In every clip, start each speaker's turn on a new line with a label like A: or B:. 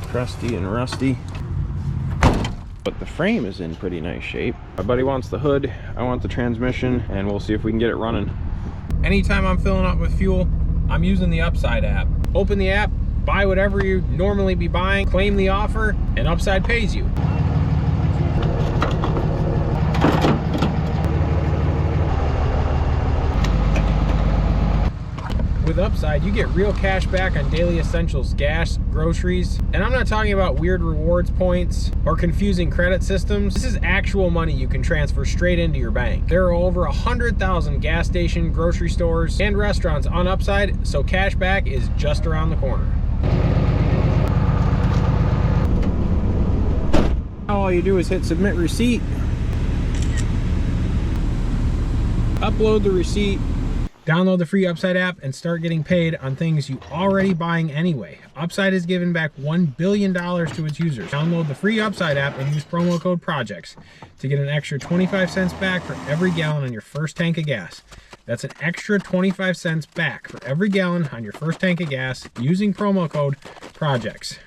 A: crusty and rusty. But the frame is in pretty nice shape. My buddy wants the hood, I want the transmission, and we'll see if we can get it running. Anytime I'm filling up with fuel, I'm using the Upside app. Open the app, buy whatever you normally be buying, claim the offer, and Upside pays you. With Upside, you get real cash back on daily essentials, gas, groceries, and I'm not talking about weird rewards points or confusing credit systems. This is actual money you can transfer straight into your bank. There are over 100,000 gas station, grocery stores, and restaurants on Upside, so cash back is just around the corner. Now all you do is hit submit receipt, upload the receipt, download the free Upside app, and start getting paid on things you already buying anyway. Upside has given back $1 billion to its users. Download the free Upside app and use promo code PROJECTS to get an extra 25 cents back for every gallon on your first tank of gas. That's an extra 25 cents back for every gallon on your first tank of gas using promo code PROJECTS.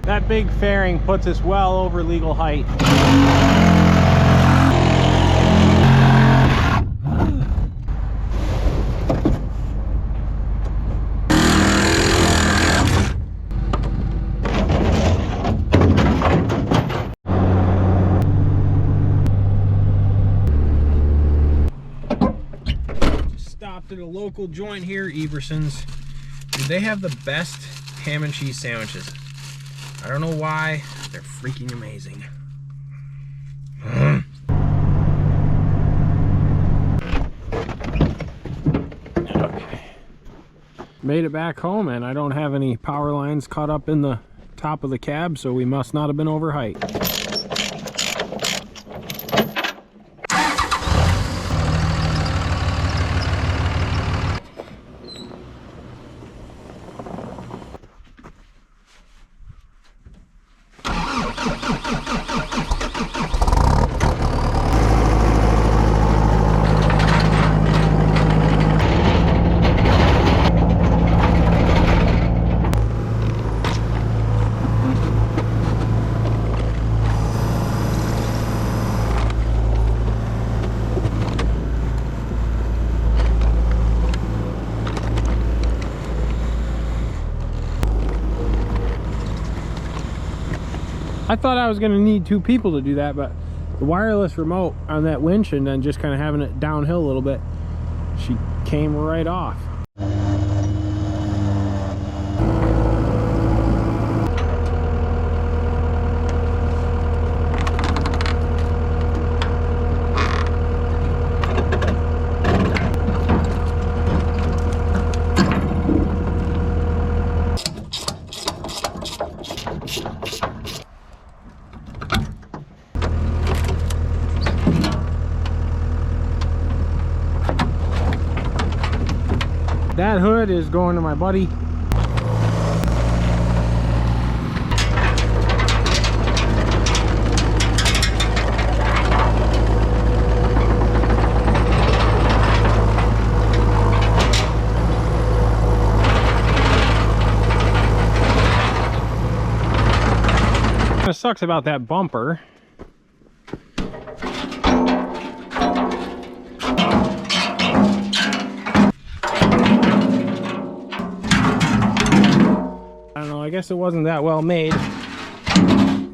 A: That big fairing puts us well over legal height. Just stopped at a local joint here, Everson's. Dude, they have the best ham and cheese sandwiches. I don't know why, they're freaking amazing. Okay. Made it back home, and I don't have any power lines caught up in the top of the cab, so we must not have been over height. I thought I was going to need two people to do that, but the wireless remote on that winch and then just kind of having it downhill a little bit, she came right off. That hood is going to my buddy. What sucks about that bumper I guess it wasn't that well made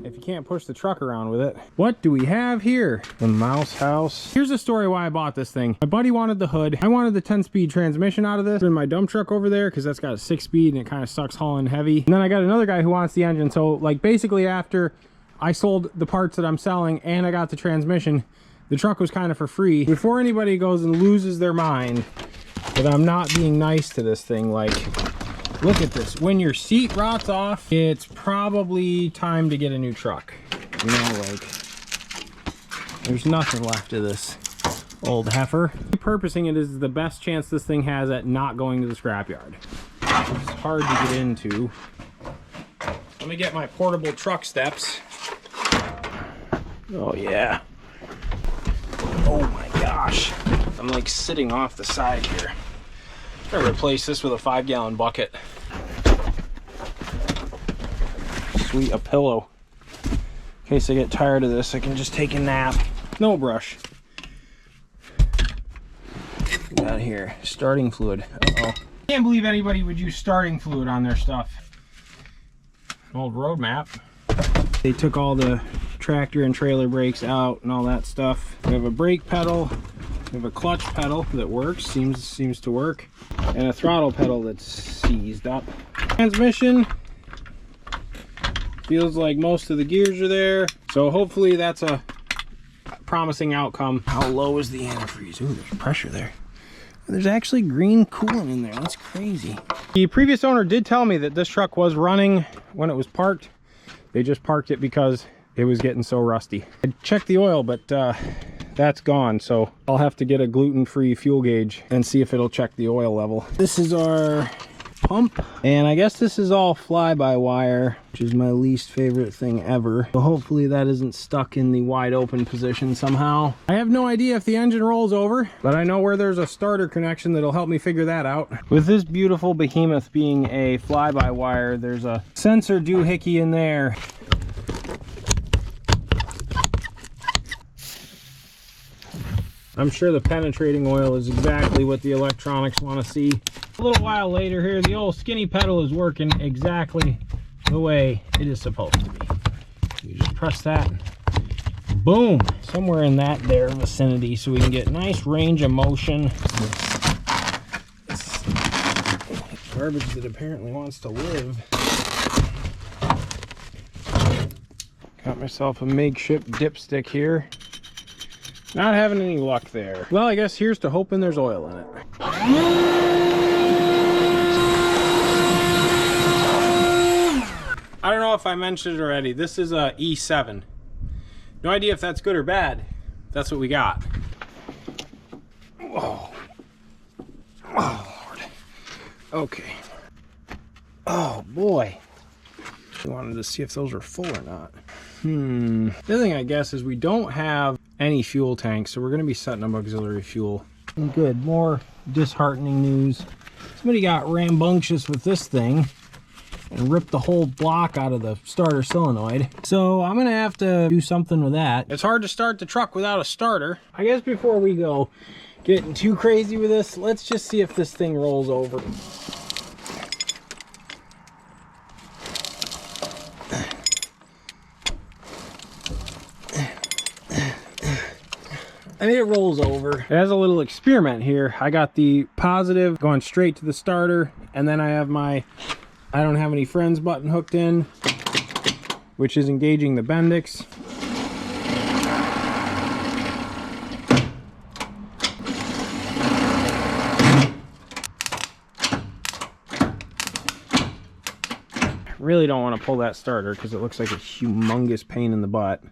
A: if you can't push the truck around with it. What do we have here? The mouse house. Here's the story why I bought this thing. My buddy wanted the hood. I wanted the 10-speed transmission out of this in my dump truck over there because that's got a 6-speed and it kind of sucks hauling heavy. And then I got another guy who wants the engine. So like basically after I sold the parts that I'm selling and I got the transmission, the truck was kind of for free. Before anybody goes and loses their mind that I'm not being nice to this thing, like, look at this. When your seat rots off, it's probably time to get a new truck. You know, like, there's nothing left of this old heifer. Repurposing it is the best chance this thing has at not going to the scrapyard. It's hard to get into. Let me get my portable truck steps. Oh yeah. Oh my gosh. I'm like sitting off the side here. I'm gonna replace this with a 5-gallon bucket. Sweet, a pillow. In case I get tired of this, I can just take a nap. No brush. Got here, starting fluid. Uh-oh. Can't believe anybody would use starting fluid on their stuff. An old road map. They took all the tractor and trailer brakes out and all that stuff. We have a brake pedal, we have a clutch pedal that works, seems to work, and a throttle pedal that's seized up. Transmission, feels like most of the gears are there, so hopefully that's a promising outcome. How low is the antifreeze? Ooh, there's pressure there. There's actually green coolant in there. That's crazy. The previous owner did tell me that this truck was running when it was parked. They just parked it because it was getting so rusty. I checked the oil, but that's gone, so I'll have to get a gluten-free fuel gauge and see if it'll check the oil level. This is our pump, and I guess this is all fly-by-wire, which is my least favorite thing ever. So hopefully that isn't stuck in the wide open position somehow. I have no idea if the engine rolls over, but I know where there's a starter connection that'll help me figure that out. With this beautiful behemoth being a fly-by-wire, there's a sensor doohickey in there. I'm sure the penetrating oil is exactly what the electronics want to see. A little while later here, the old skinny pedal is working exactly the way it is supposed to be. You just press that, boom, somewhere in that there vicinity, so we can get nice range of motion. This garbage that apparently wants to live. Got myself a makeshift dipstick here. Not having any luck there. Well, I guess here's to hoping there's oil in it. I don't know if I mentioned it already. This is a E7. No idea if that's good or bad. That's what we got. Oh. Oh, Lord. Okay. Oh, boy. I wanted to see if those were full or not. The other thing, I guess, is we don't have any fuel tanks, so we're going to be setting up auxiliary fuel. Good. More disheartening news. Somebody got rambunctious with this thing and ripped the whole block out of the starter solenoid. So I'm going to have to do something with that. It's hard to start the truck without a starter. I guess before we go getting too crazy with this, let's just see if this thing rolls over. I think it rolls over. It has a little experiment here. I got the positive going straight to the starter, and then I have my I don't have any friends button hooked in, which is engaging the Bendix. Really don't want to pull that starter because it looks like a humongous pain in the butt.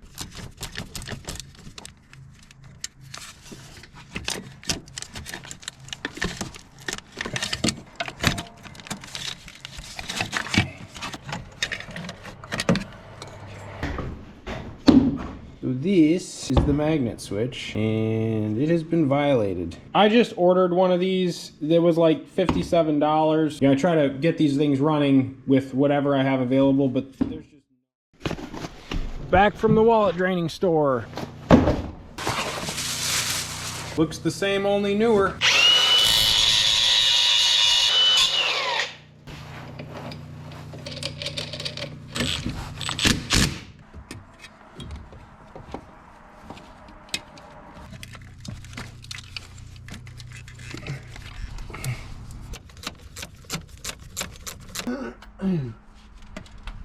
A: So this is the magnet switch, and it has been violated. I just ordered one of these. It was like $57. I'm gonna try to get these things running with whatever I have available, but there's just... Back from the wallet draining store. Looks the same, only newer.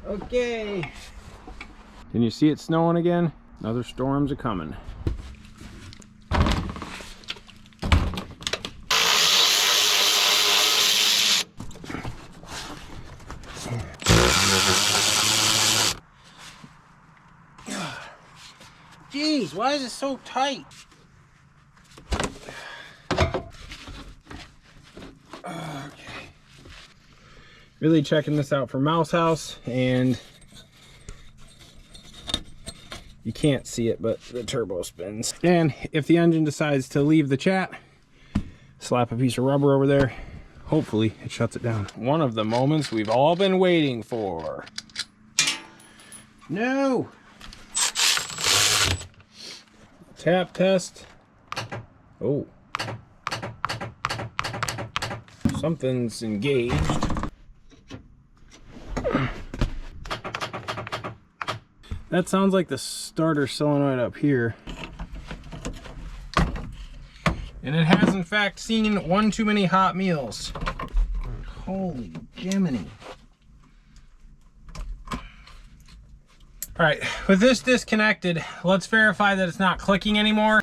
A: Okay. Can you see it snowing again? Another storms are coming. Jeez, why is it so tight? Really checking this out for mouse house, and you can't see it, but the turbo spins. And if the engine decides to leave the chat, slap a piece of rubber over there. Hopefully it shuts it down. One of the moments we've all been waiting for. No! Tap test. Oh. Something's engaged. That sounds like the starter solenoid up here. And it has in fact seen one too many hot meals. Holy Jiminy. All right, with this disconnected, let's verify that it's not clicking anymore.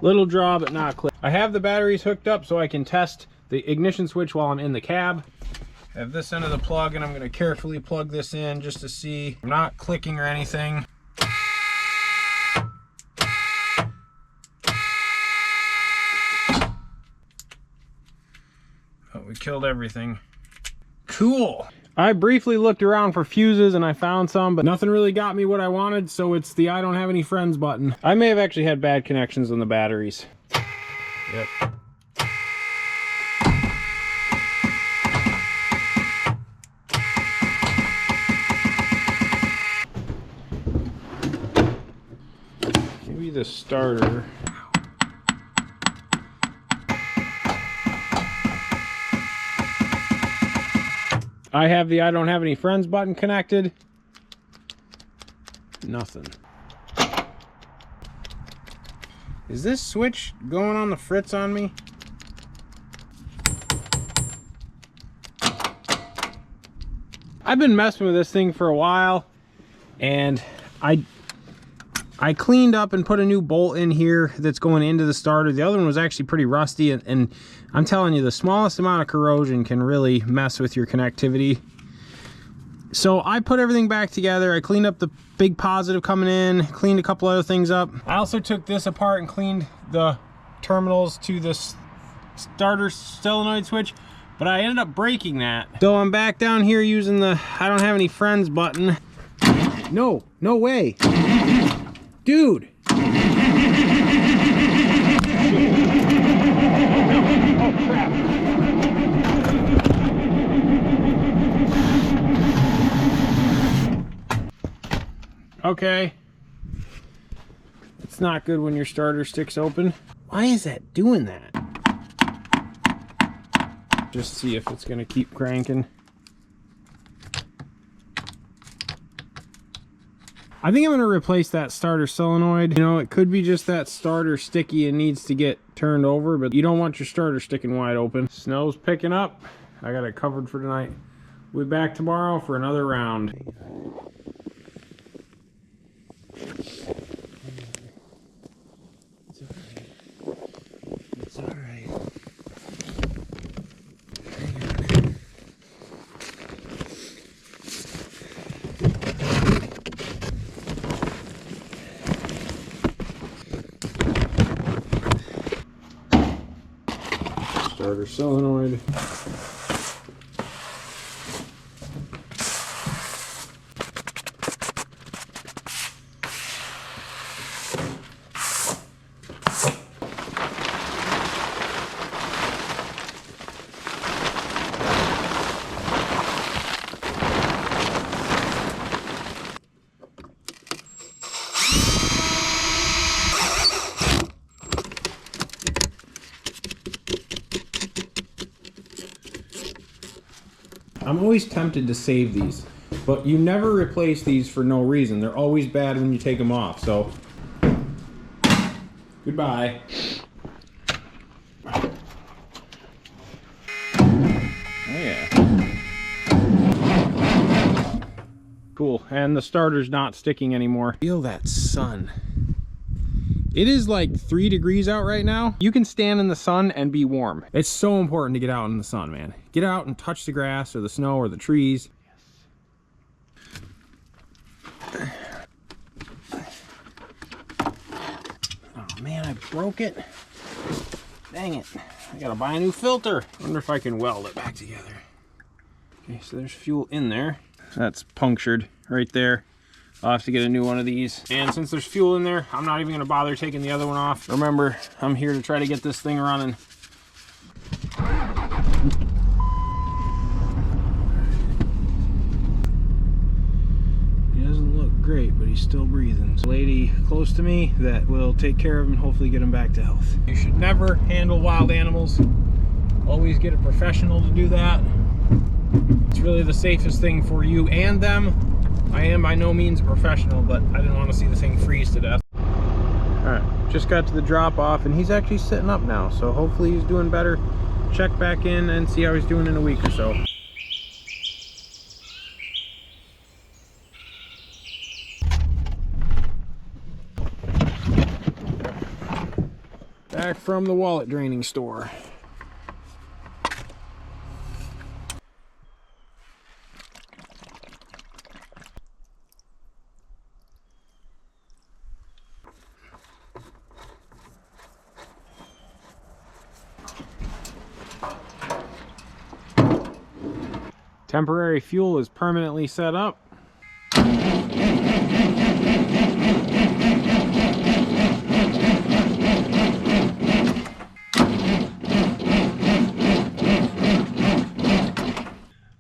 A: Little draw, but not click. I have the batteries hooked up so I can test the ignition switch while I'm in the cab. I have this end of the plug, and I'm gonna carefully plug this in just to see I'm not clicking or anything. Oh, we killed everything. Cool. I briefly looked around for fuses and I found some, but nothing really got me what I wanted, so it's the I don't have any friends button. I may have actually had bad connections on the batteries. Yep. Maybe the starter. I have the I don't have any friends button connected. Nothing. Is this switch going on the fritz on me? I've been messing with this thing for a while, and I cleaned up and put a new bolt in here that's going into the starter. The other one was actually pretty rusty, and I'm telling you, the smallest amount of corrosion can really mess with your connectivity. So I put everything back together. I cleaned up the big positive coming in, cleaned a couple other things up. I also took this apart and cleaned the terminals to the starter solenoid switch, but I ended up breaking that. So I'm back down here using the I don't have any friends button. No, no way. Dude. Oh, crap. Okay. It's not good when your starter sticks open. Why is that doing that? Just see if it's gonna keep cranking. I think I'm going to replace that starter solenoid. You know, it could be just that starter sticky and needs to get turned over, but you don't want your starter sticking wide open. Snow's picking up. I got it covered for tonight. We'll be back tomorrow for another round. It's all right. Starter solenoid. I'm always tempted to save these, but you never replace these for no reason. They're always bad when you take them off, so goodbye. Oh yeah. Cool, and the starter's not sticking anymore. Feel that sun. It is like 3 degrees out right now. You can stand in the sun and be warm. It's so important to get out in the sun, man. Get out and touch the grass or the snow or the trees. Oh man, I broke it. Dang it. I gotta buy a new filter. Wonder if I can weld it back together. Okay, so there's fuel in there. That's punctured right there. I'll have to get a new one of these. And since there's fuel in there, I'm not even gonna bother taking the other one off. Remember, I'm here to try to get this thing running. He doesn't look great, but he's still breathing. There's a lady close to me that will take care of him and hopefully get him back to health. You should never handle wild animals. Always get a professional to do that. It's really the safest thing for you and them. I am by no means a professional, but I didn't want to see the thing freeze to death. Alright, just got to the drop off and he's actually sitting up now, so hopefully he's doing better. Check back in and see how he's doing in a week or so. Back from the wallet draining store. Temporary fuel is permanently set up.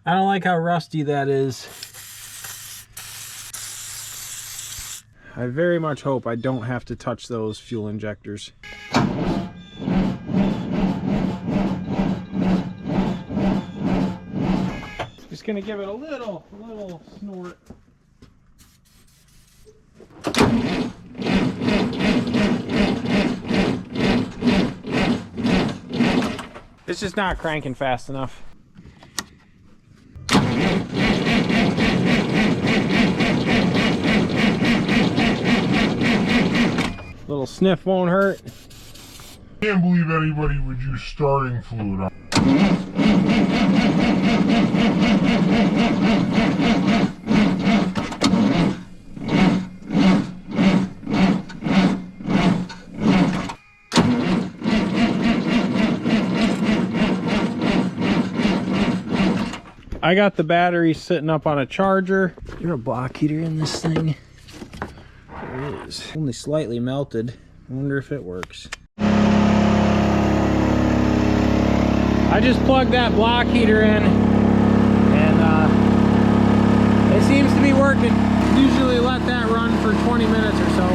A: I don't like how rusty that is. I very much hope I don't have to touch those fuel injectors. Just gonna give it a little snort. It's just not cranking fast enough. Little sniff won't hurt.
B: Can't believe anybody would use starting fluid on.
A: I got the battery sitting up on a charger. Is there a block heater in this thing? There is. Only slightly melted. I wonder if it works. I just plugged that block heater in and it seems to be working. Usually let that run for 20 minutes or so.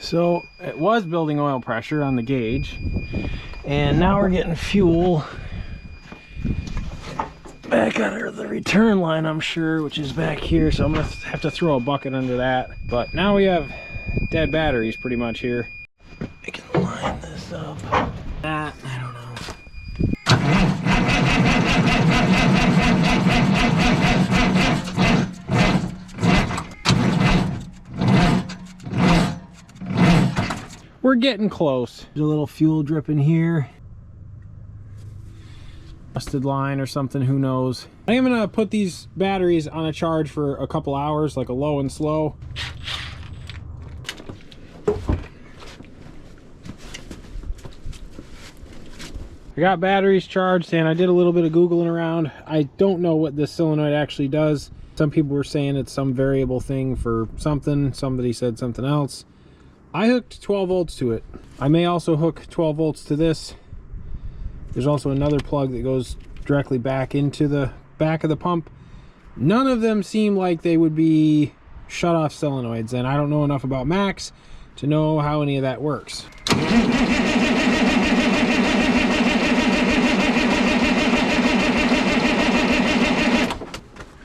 A: So it was building oil pressure on the gauge, and now we're getting fuel back under the return line, I'm sure, which is back here. So I'm gonna have to throw a bucket under that. But now we have dead batteries pretty much here. I can line this up. That, I don't know. We're getting close. There's a little fuel dripping here. Rusted line or something, who knows. I am gonna put these batteries on a charge for a couple hours, like a low and slow. I got batteries charged and I did a little bit of Googling around. I don't know what this solenoid actually does. Some people were saying it's some variable thing for something. Somebody said something else. I hooked 12 volts to it. I may also hook 12 volts to this. There's also another plug that goes directly back into the back of the pump. None of them seem like they would be shut off solenoids, and I don't know enough about Macks to know how any of that works.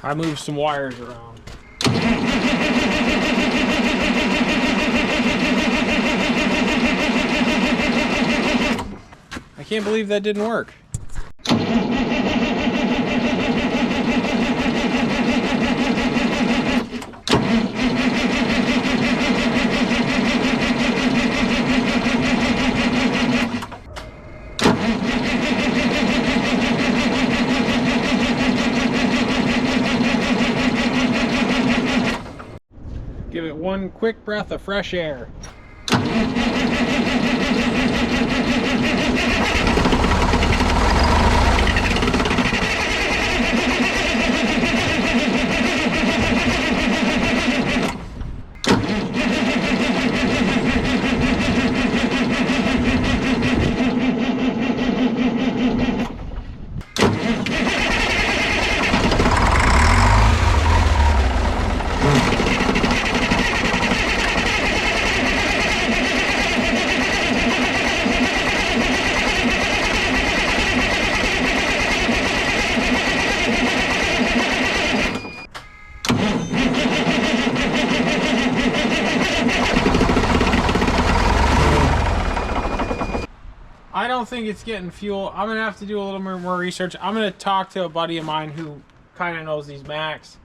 A: I moved some wires around. I can't believe that didn't work. Give it one quick breath of fresh air. I don't think it's getting fuel. I'm gonna have to do a little more research. I'm gonna talk to a buddy of mine who kind of knows these Macks,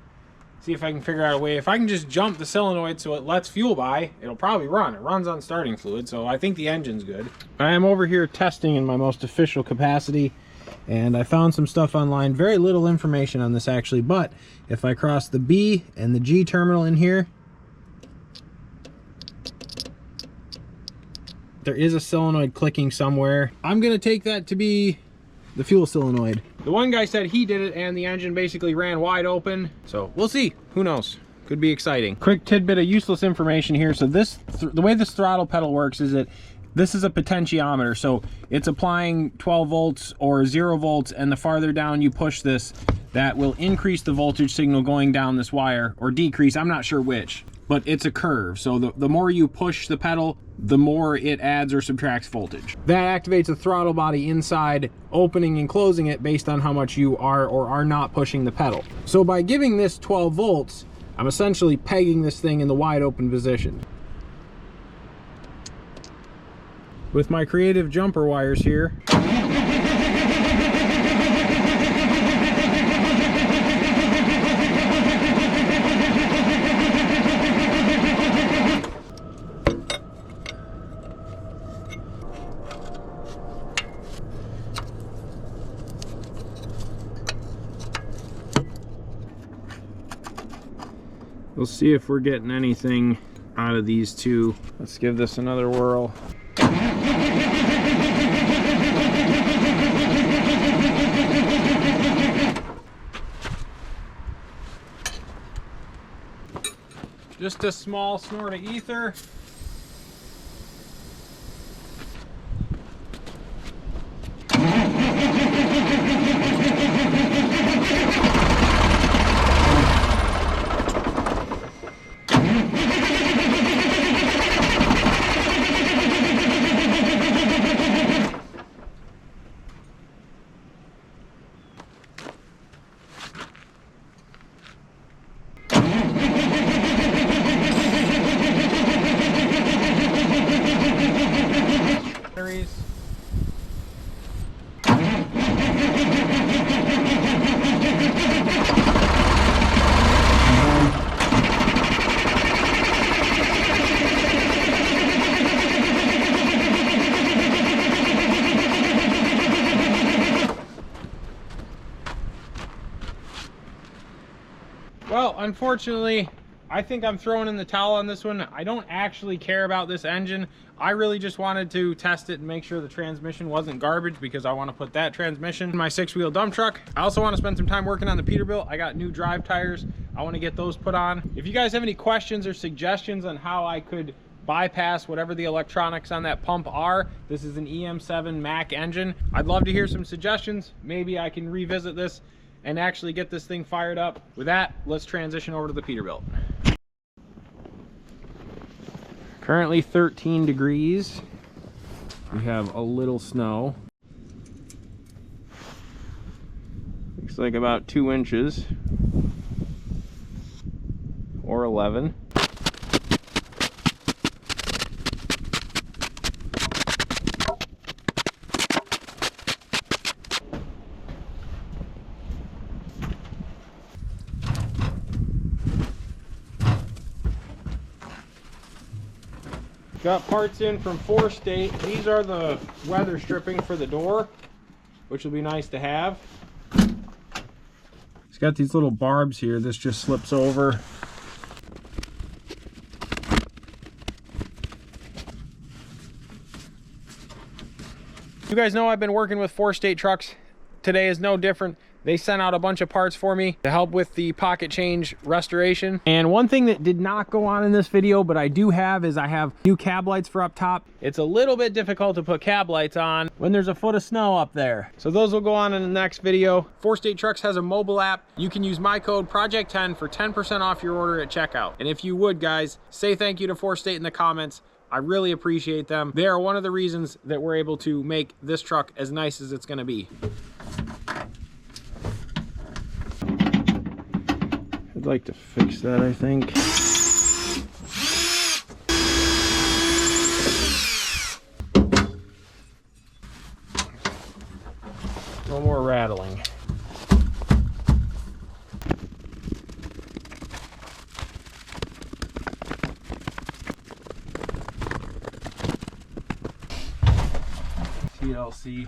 A: see if I can figure out a way. If I can just jump the solenoid so it lets fuel by, it'll probably run. It runs on starting fluid, so I think the engine's good. I am over here testing in my most official capacity, and I found some stuff online. Very little information on this actually, but if I cross the B and the G terminal in here, there is a solenoid clicking somewhere. I'm gonna take that to be the fuel solenoid. The one guy said he did it and the engine basically ran wide open. So we'll see, who knows? Could be exciting. Quick tidbit of useless information here. So this, the way this throttle pedal works is that this is a potentiometer. So it's applying 12 volts or 0 volts, and the farther down you push this, that will increase the voltage signal going down this wire, or decrease, I'm not sure which. But it's a curve, so the more you push the pedal, the more it adds or subtracts voltage. That activates the throttle body inside, opening and closing it based on how much you are or are not pushing the pedal. So by giving this 12 volts, I'm essentially pegging this thing in the wide open position. With my creative jumper wires here, we'll see if we're getting anything out of these two. Let's give this another whirl. Just a small snort of ether. Well, unfortunately, I think I'm throwing in the towel on this one. I don't actually care about this engine. I really just wanted to test it and make sure the transmission wasn't garbage, because I want to put that transmission in my 6-wheel dump truck. I also want to spend some time working on the Peterbilt. I got new drive tires. I want to get those put on. If you guys have any questions or suggestions on how I could bypass whatever the electronics on that pump are, this is an EM7 Mack engine. I'd love to hear some suggestions. Maybe I can revisit this and actually get this thing fired up. With that, let's transition over to the Peterbilt. Currently 13 degrees. We have a little snow. Looks like about 2 inches or 11. Got parts in from State. These are the weather stripping for the door, which will be nice to have. It's got these little barbs here. This just slips over. You guys know I've been working with State trucks. Today is no different. They sent out a bunch of parts for me to help with the pocket change restoration. And one thing that did not go on in this video, but I do have, is I have new cab lights for up top. It's a little bit difficult to put cab lights on when there's a foot of snow up there. So those will go on in the next video. State Trucks has a mobile app. You can use my code Project10 for 10% off your order at checkout. And if you would, guys, say thank you to State in the comments. I really appreciate them. They are one of the reasons that we're able to make this truck as nice as it's gonna be. I'd like to fix that, I think. No more rattling. TLC.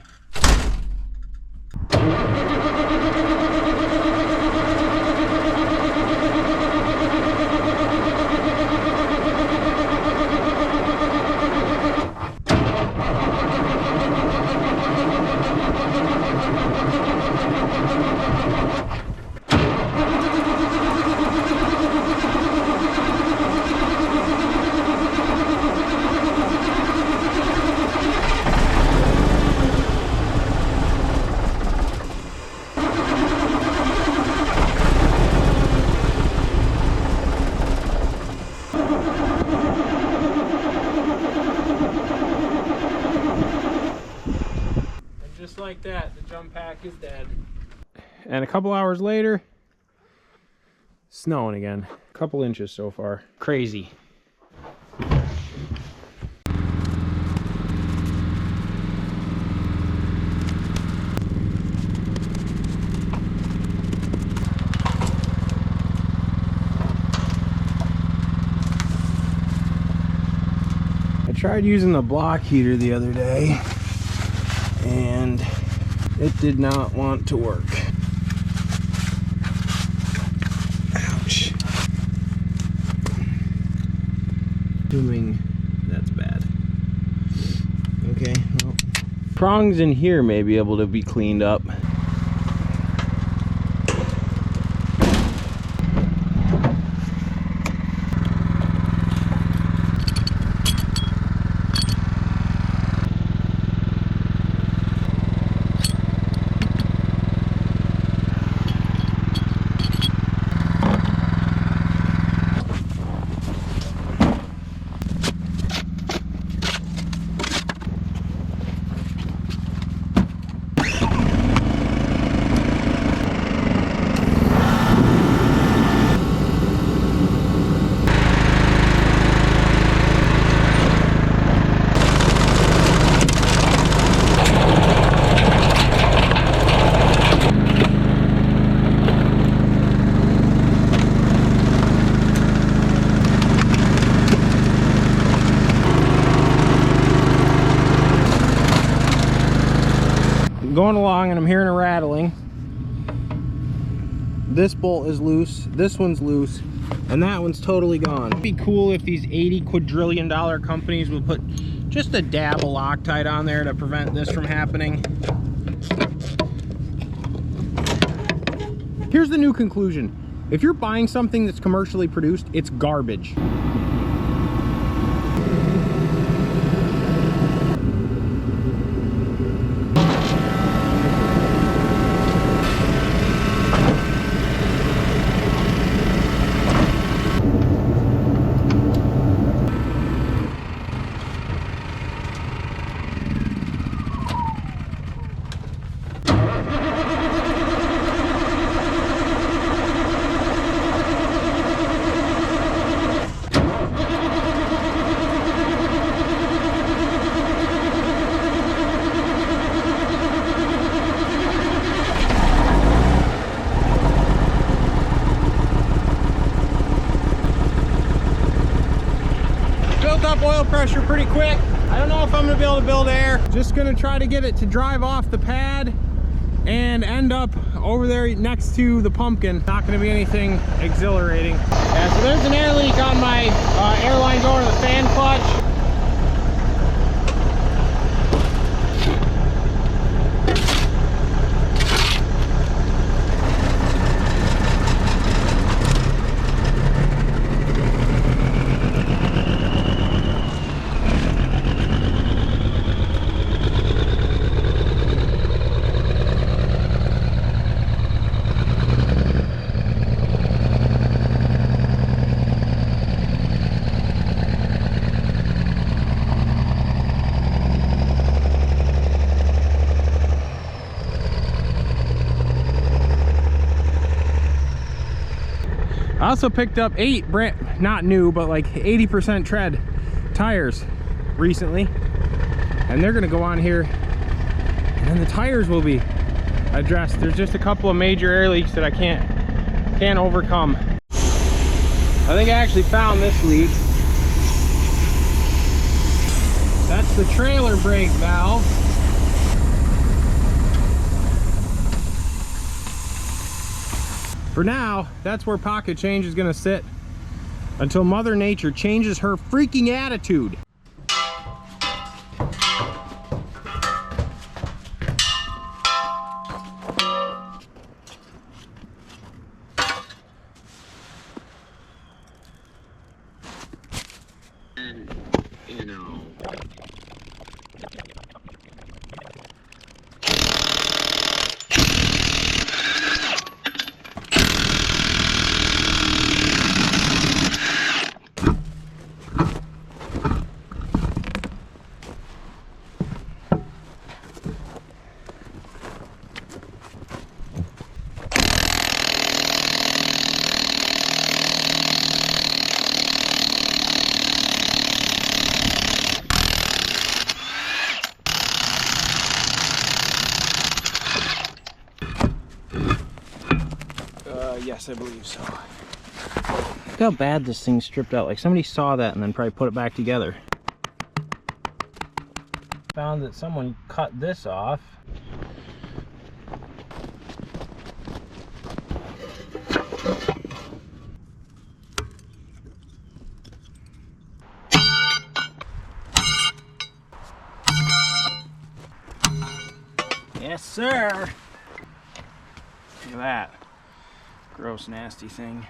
A: Like that, the jump pack is dead. And a couple hours later, snowing again. A couple inches so far. Crazy. I tried using the block heater the other day, and it did not want to work. Ouch. Assuming that's bad. Okay, well, prongs in here may be able to be cleaned up. Going along and I'm hearing a rattling. This bolt is loose, this one's loose, and that one's totally gone. It'd be cool if these 80 quadrillion dollar companies would put just a dab of Loctite on there to prevent this from happening. Here's the new conclusion. If you're buying something that's commercially produced, it's garbage. Oil pressure pretty quick. I don't know if I'm gonna be able to build air. Just gonna try to get it to drive off the pad and end up over there next to the pumpkin. Not gonna be anything exhilarating. Yeah, so there's an air leak on my airline door to the fan clutch. I also picked up 8 not new, but like 80% tread tires recently, and they're gonna go on here, and then the tires will be addressed. There's just a couple of major air leaks that I can't overcome. I think I actually found this leak. That's the trailer brake valve. For now, that's where pocket change is gonna sit until Mother Nature changes her freaking attitude.
C: You know.
A: Yes, I believe so. Look how bad this thing's stripped out. Like somebody saw that and then probably put it back together. Found that someone cut this off. Yes, sir. Look at that. Gross, nasty thing.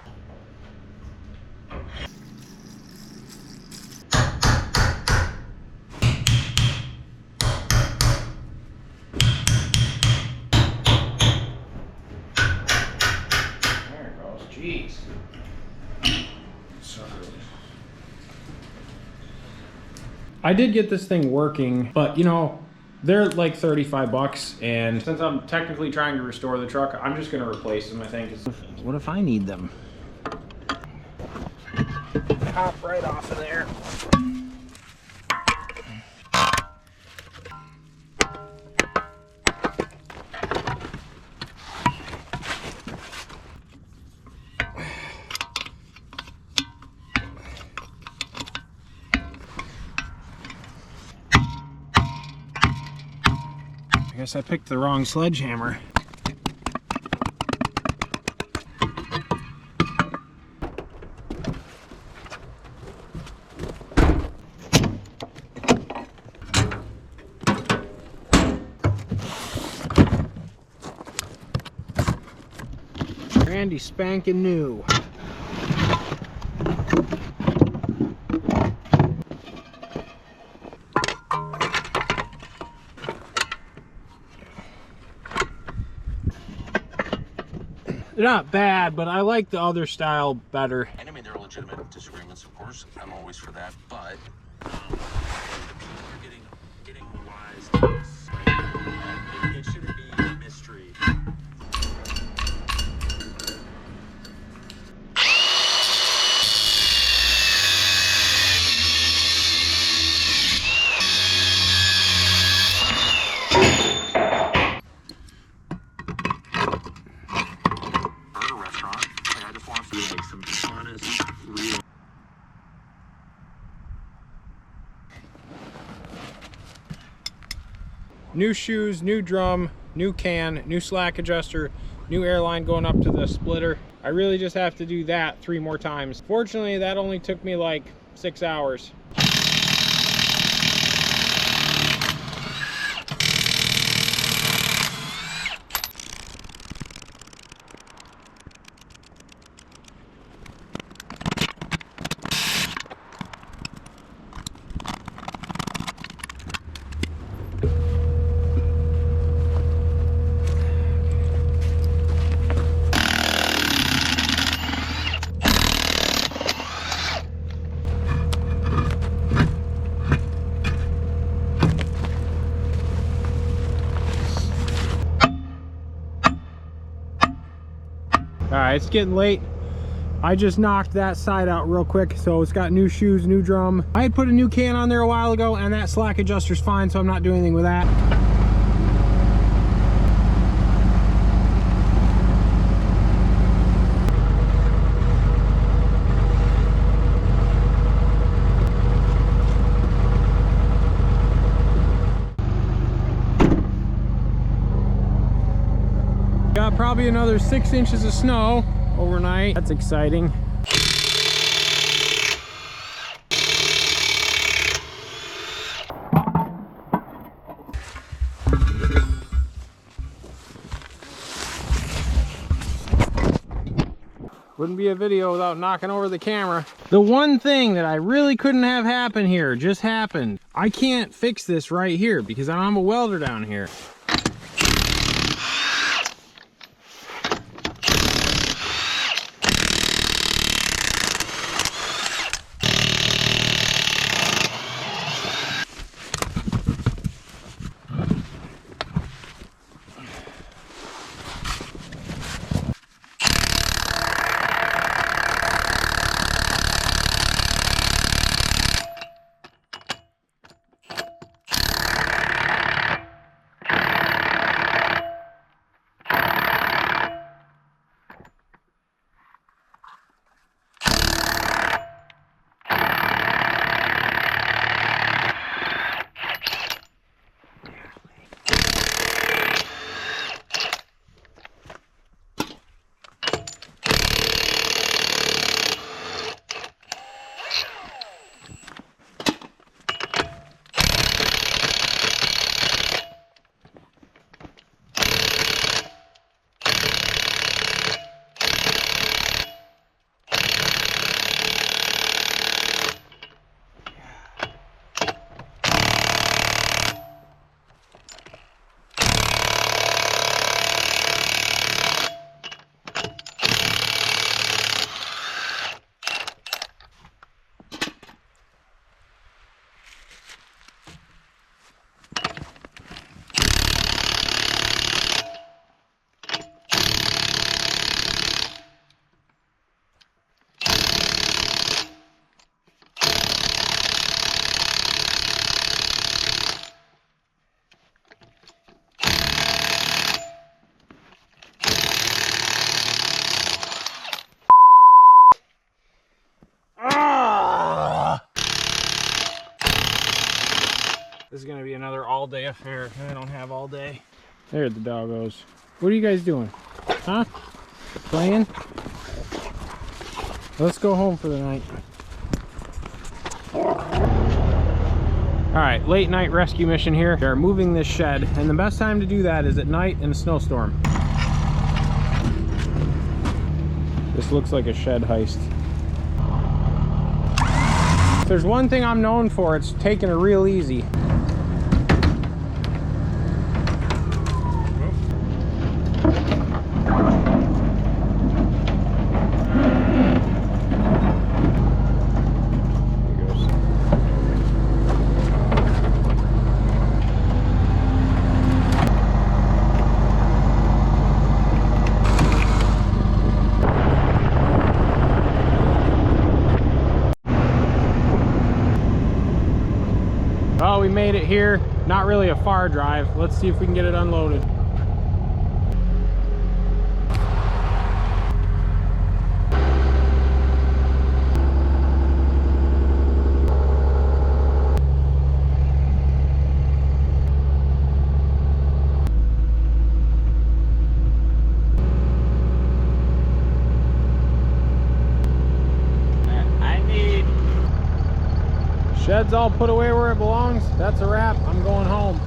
A: There it goes. Jeez. I did get this thing working, but you know, they're like 35 bucks, and since I'm technically trying to restore the truck, I'm just gonna replace them, I think. What if I need them? Pop right off of there. I guess I picked the wrong sledgehammer. dandy, spanking new. They're not bad, but I like the other style better.
C: And I mean, there are legitimate disagreements, of course. I'm always for that, but you're getting wise to this, right? It shouldn't be a mystery. Burger restaurant. Like, I just want to be like some honest, real.
A: New shoes, new drum, new can, new slack adjuster, new airline going up to the splitter. I really just have to do that 3 more times. Fortunately, that only took me like 6 hours. All right, it's getting late. I just knocked that side out real quick, so it's got new shoes, new drum. I had put a new can on there a while ago, and that slack adjuster's fine, so I'm not doing anything with that. Got probably another 6 inches of snow overnight. That's exciting. Wouldn't be a video without knocking over the camera. The one thing that I really couldn't have happen here just happened. I can't fix this right here because I don't have a welder down here. This is gonna be another all-day affair. I don't have all day. There the doggos. What are you guys doing? Huh? Playing? Let's go home for the night. Alright, late night rescue mission here. They're moving this shed, and the best time to do that is at night in a snowstorm. This looks like a shed heist. If there's one thing I'm known for, it's taking it real easy. Oh, we made it here. Not really a far drive. Let's see if we can get it unloaded. Shed's all put away where it belongs. That's a wrap. I'm going home.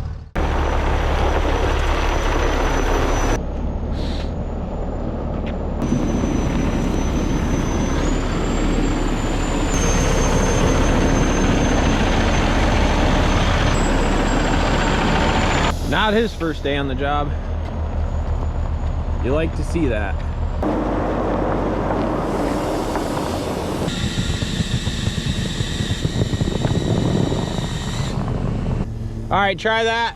A: Not his first day on the job. You like to see that. All right, try that.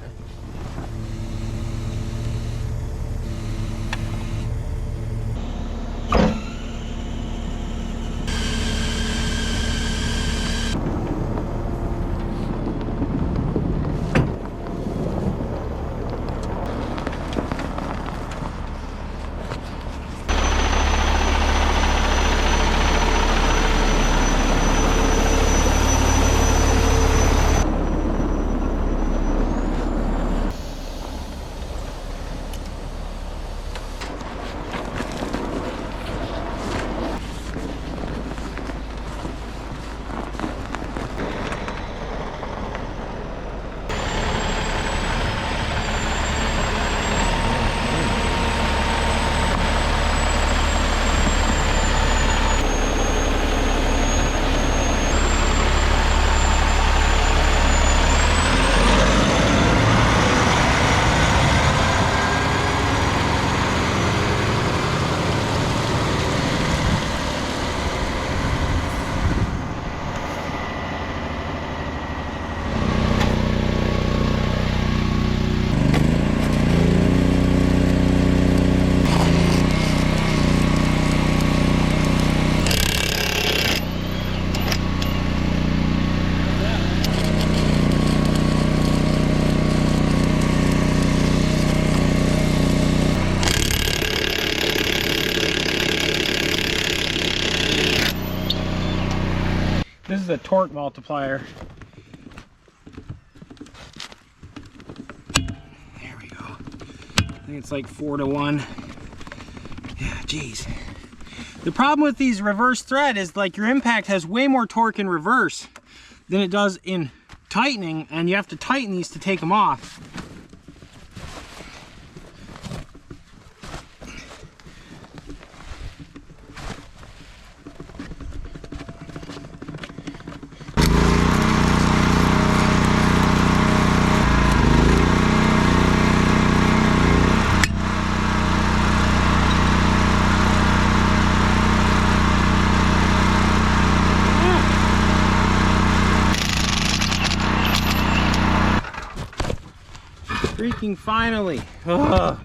A: This is a torque multiplier. There we go. I think it's like 4 to 1. Yeah, geez. The problem with these reverse thread is like your impact has way more torque in reverse than it does in tightening, and you have to tighten these to take them off. Freaking finally. Ugh.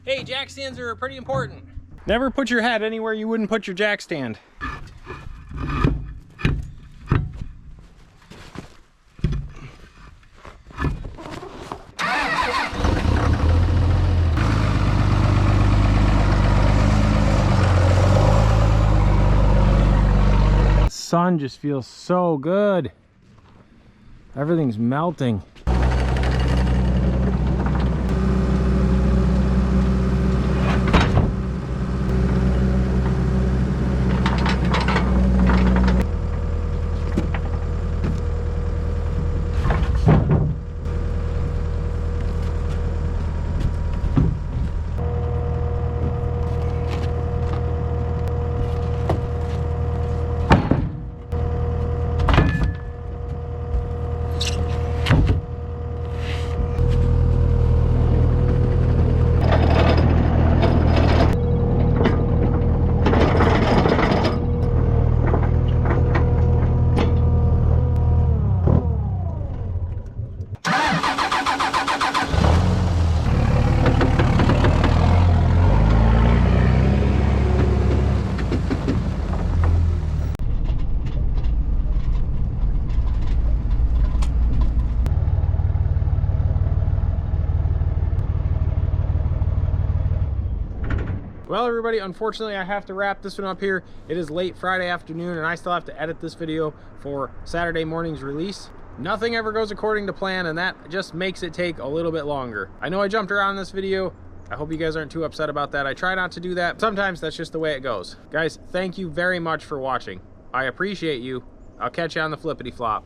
A: Hey, jack stands are pretty important. Never put your head anywhere you wouldn't put your jack stand. sun just feels so good. Everything's melting. Well, everybody, unfortunately, I have to wrap this one up here. It is late Friday afternoon, and I still have to edit this video for Saturday morning's release. Nothing ever goes according to plan, and that just makes it take a little bit longer. I know I jumped around in this video. I hope you guys aren't too upset about that. I try not to do that. Sometimes that's just the way it goes. Guys, thank you very much for watching. I appreciate you. I'll catch you on the flippity flop.